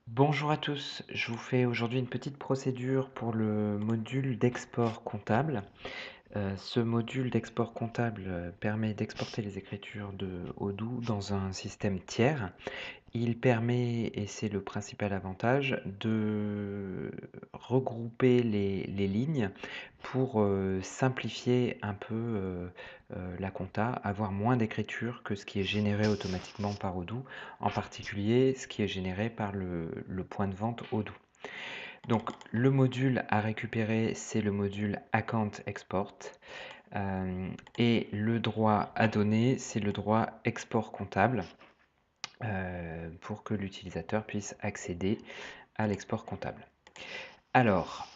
Bonjour à tous, je vous fais aujourd'hui une petite procédure pour le module d'export comptable. Ce module d'export comptable permet d'exporter les écritures de Odoo dans un système tiers. Il permet, et c'est le principal avantage, de regrouper les lignes pour simplifier un peu la compta, avoir moins d'écriture que ce qui est généré automatiquement par Odoo, en particulier ce qui est généré par le point de vente Odoo. Donc le module à récupérer, c'est le module Account Export. Et le droit à donner, c'est le droit export comptable pour que l'utilisateur puisse accéder à l'export comptable. Alors,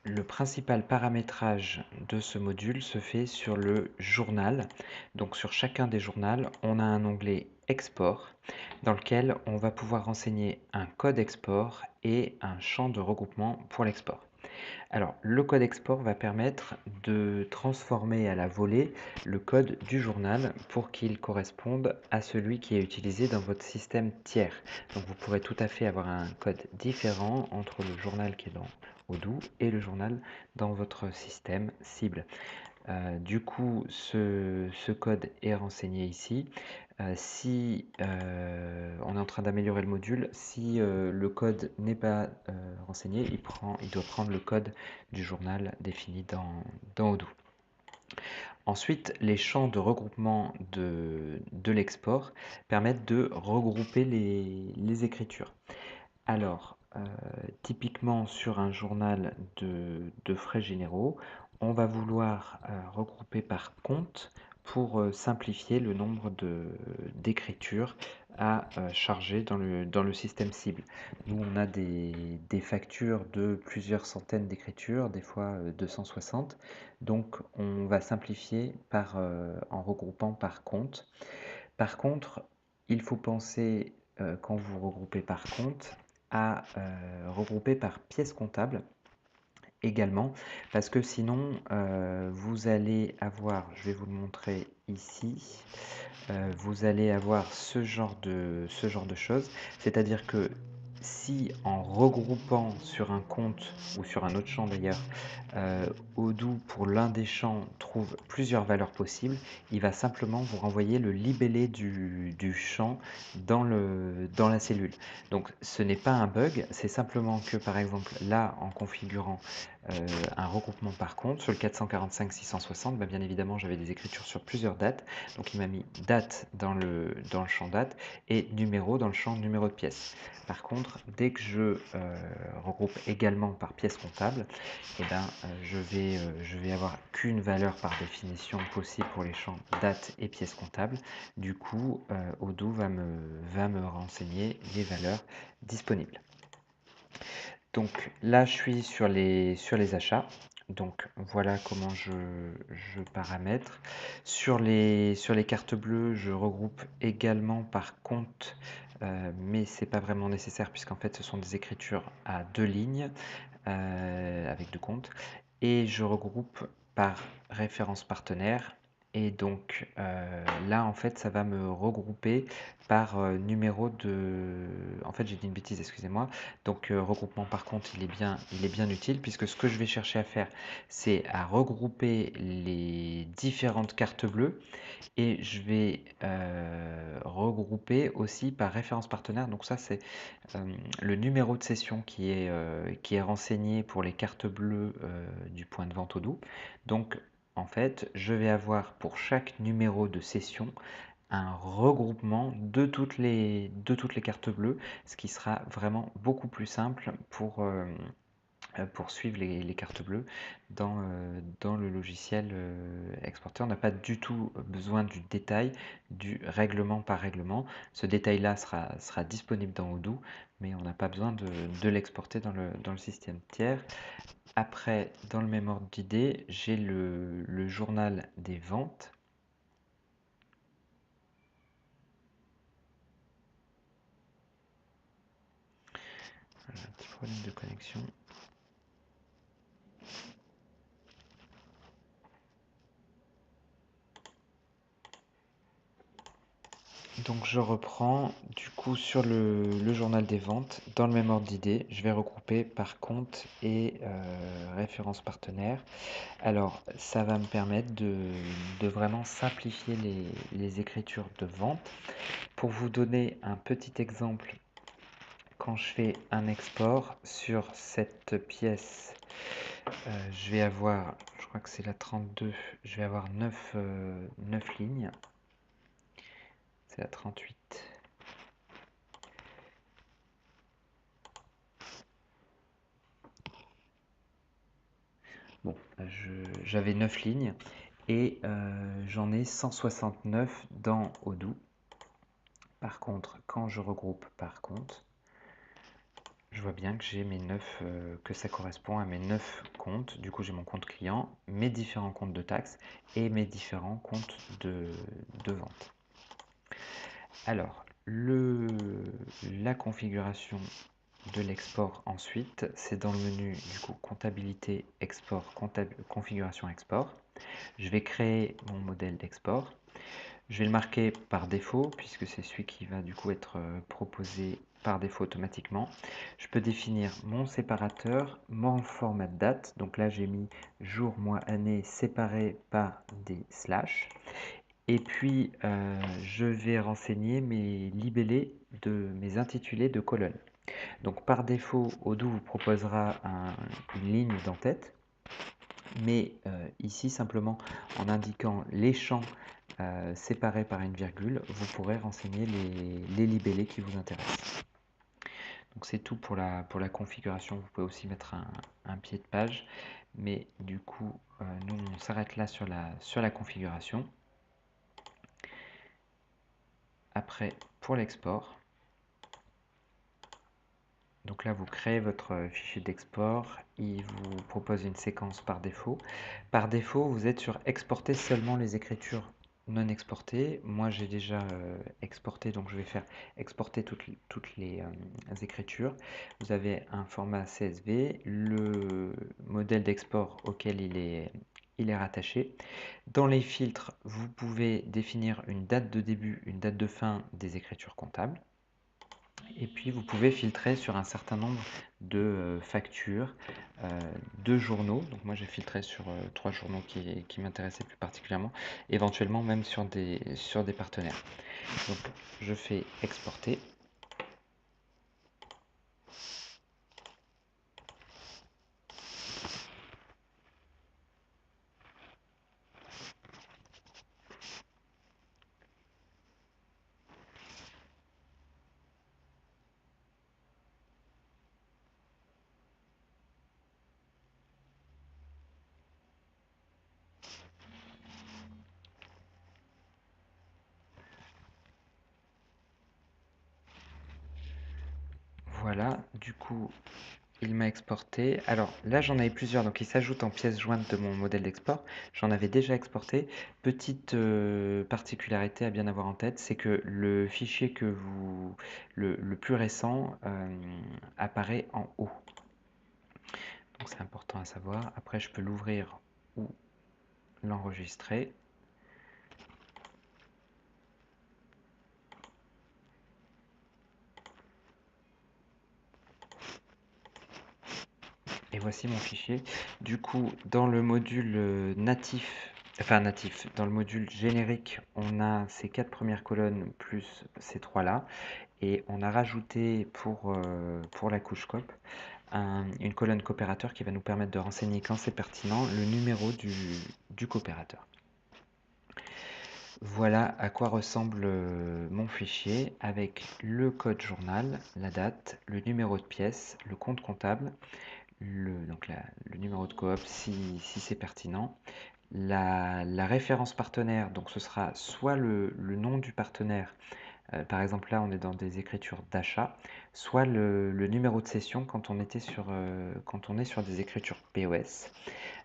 le principal paramétrage de ce module se fait sur le journal. Donc sur chacun des journaux, on a un onglet export dans lequel on va pouvoir renseigner un code export et un champ de regroupement pour l'export. Alors, le code export va permettre de transformer à la volée le code du journal pour qu'il corresponde à celui qui est utilisé dans votre système tiers. Donc, vous pourrez tout à fait avoir un code différent entre le journal qui est dans Odoo et le journal dans votre système cible. Du coup, ce code est renseigné ici. Si on est en train d'améliorer le module, si le code n'est pas renseigné, il doit prendre le code du journal défini dans Odoo. Ensuite, les champs de regroupement de l'export permettent de regrouper les écritures. Alors, typiquement sur un journal de frais généraux, on va vouloir regrouper par compte pour simplifier le nombre d'écritures à charger dans le système cible. Nous, on a des factures de plusieurs centaines d'écritures, des fois 260. Donc, on va simplifier en regroupant par compte. Par contre, il faut penser, quand vous regroupez par compte, à regrouper par pièce comptable également, parce que sinon, vous allez avoir, je vais vous le montrer ici, vous allez avoir ce genre de choses, c'est-à-dire que si en regroupant sur un compte ou sur un autre champ d'ailleurs, Odoo pour l'un des champs trouve plusieurs valeurs possibles, il va simplement vous renvoyer le libellé du champ dans la cellule. Donc ce n'est pas un bug, c'est simplement que par exemple là en configurant un regroupement par compte sur le 445 660, bah, bien évidemment j'avais des écritures sur plusieurs dates, donc il m'a mis date dans le champ date et numéro dans le champ numéro de pièce. Par contre, dès que je regroupe également par pièce comptable, eh ben, je vais avoir qu'une valeur par définition possible pour les champs date et pièce comptable. Du coup, Odoo va me renseigner les valeurs disponibles. Donc là, je suis sur les achats. Donc voilà comment je paramètre. Sur les cartes bleues, je regroupe également par compte, mais ce n'est pas vraiment nécessaire puisqu'en fait ce sont des écritures à deux lignes avec deux comptes. Et je regroupe par référence partenaire. Et donc là, en fait, ça va me regrouper par numéro de... En fait, j'ai dit une bêtise, excusez-moi. Donc regroupement par compte, il est bien utile puisque ce que je vais chercher à faire, c'est à regrouper les différentes cartes bleues et je vais regrouper aussi par référence partenaire. Donc ça, c'est le numéro de session qui est renseigné pour les cartes bleues du point de vente Odoo. Donc en fait, je vais avoir pour chaque numéro de session un regroupement de toutes les cartes bleues, ce qui sera vraiment beaucoup plus simple pour suivre les cartes bleues dans le logiciel exporté. On n'a pas du tout besoin du détail du règlement par règlement. Ce détail-là sera disponible dans Odoo, mais on n'a pas besoin de l'exporter dans le système tiers. Après, dans le même ordre d'idée, j'ai le journal des ventes. Voilà, un petit problème de connexion. Donc je reprends du coup sur le journal des ventes, dans le même ordre d'idée, je vais regrouper par compte et référence partenaire. Alors ça va me permettre de vraiment simplifier les écritures de vente. Pour vous donner un petit exemple, quand je fais un export sur cette pièce, je vais avoir, je crois que c'est la 32, je vais avoir 9 lignes. C'est la 38. Bon, j'avais 9 lignes et j'en ai 169 dans Odoo. Par contre, quand je regroupe par compte, je vois bien que j'ai mes 9, que ça correspond à mes 9 comptes. Du coup, j'ai mon compte client, mes différents comptes de taxes et mes différents comptes de vente. Alors, la configuration de l'export ensuite, c'est dans le menu du coup comptabilité export, configuration export. Je vais créer mon modèle d'export. Je vais le marquer par défaut puisque c'est celui qui va du coup être proposé par défaut automatiquement. Je peux définir mon séparateur, mon format de date. Donc là j'ai mis jour, mois, année séparé par des slash. Et puis je vais renseigner mes libellés mes intitulés de colonnes. Donc par défaut, Odoo vous proposera une ligne d'en-tête, mais ici simplement en indiquant les champs séparés par une virgule, vous pourrez renseigner les libellés qui vous intéressent. Donc c'est tout pour la configuration. Vous pouvez aussi mettre un pied de page, mais du coup nous on s'arrête là sur la configuration. Après pour l'export, donc là, vous créez votre fichier d'export, il vous propose une séquence par défaut. Par défaut, vous êtes sur exporter seulement les écritures non exportées. Moi, j'ai déjà exporté, donc je vais faire exporter toutes les écritures. Vous avez un format CSV, le modèle d'export auquel il est rattaché. Dans les filtres, vous pouvez définir une date de début, une date de fin des écritures comptables. Et puis vous pouvez filtrer sur un certain nombre de factures, de journaux. Donc moi j'ai filtré sur 3 journaux qui m'intéressaient plus particulièrement, éventuellement même sur des partenaires. Donc je fais exporter. Voilà, du coup il m'a exporté. Alors là, j'en avais plusieurs, donc il s'ajoute en pièce jointe de mon modèle d'export. J'en avais déjà exporté. Petite particularité à bien avoir en tête, c'est que le fichier le plus récent apparaît en haut. Donc c'est important à savoir. Après, je peux l'ouvrir ou l'enregistrer. Et voici mon fichier. Du coup, dans le module natif, dans le module générique, on a ces 4 premières colonnes plus ces 3 là. Et on a rajouté pour la couche COP une colonne coopérateur qui va nous permettre de renseigner quand c'est pertinent le numéro du coopérateur. Voilà à quoi ressemble mon fichier avec le code journal, la date, le numéro de pièce, le compte comptable, le numéro de coop si c'est pertinent, la référence partenaire, donc ce sera soit le nom du partenaire, par exemple là on est dans des écritures d'achat, soit le numéro de session quand on est sur des écritures POS.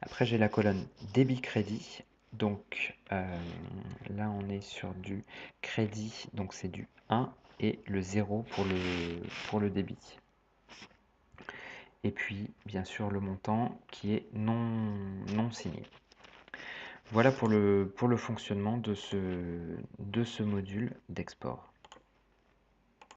Après j'ai la colonne débit-crédit, donc là on est sur du crédit, donc c'est du 1 et le 0 pour le débit. Et puis bien sûr le montant qui est non signé. Voilà pour le fonctionnement de ce module d'export.